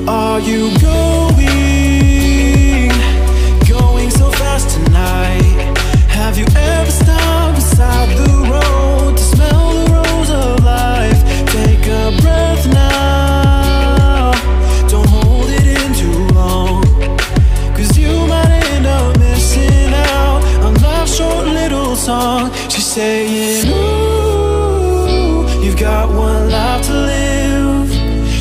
Where are you going? Going so fast tonight. Have you ever stopped beside the road to smell the rose of life? Take a breath now. Don't hold it in too long, 'cause you might end up missing out on life's short little song. She's saying, ooh, you've got one life to live.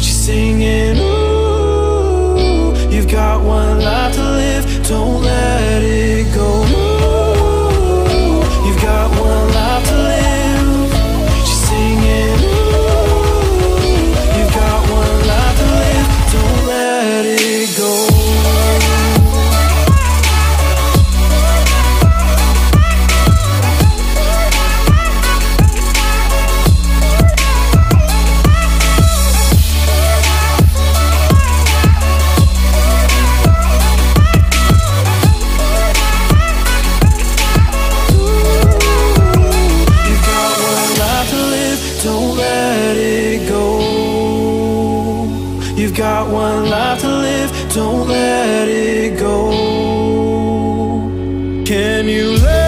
She's singing, ooh, you've got one life to live. Don't let it go. Ooh, you've got one life to live. She's singing, ooh, you've got one life to live. Don't let it go. Don't let it go. You've got one life to live. Don't let it go. Can you let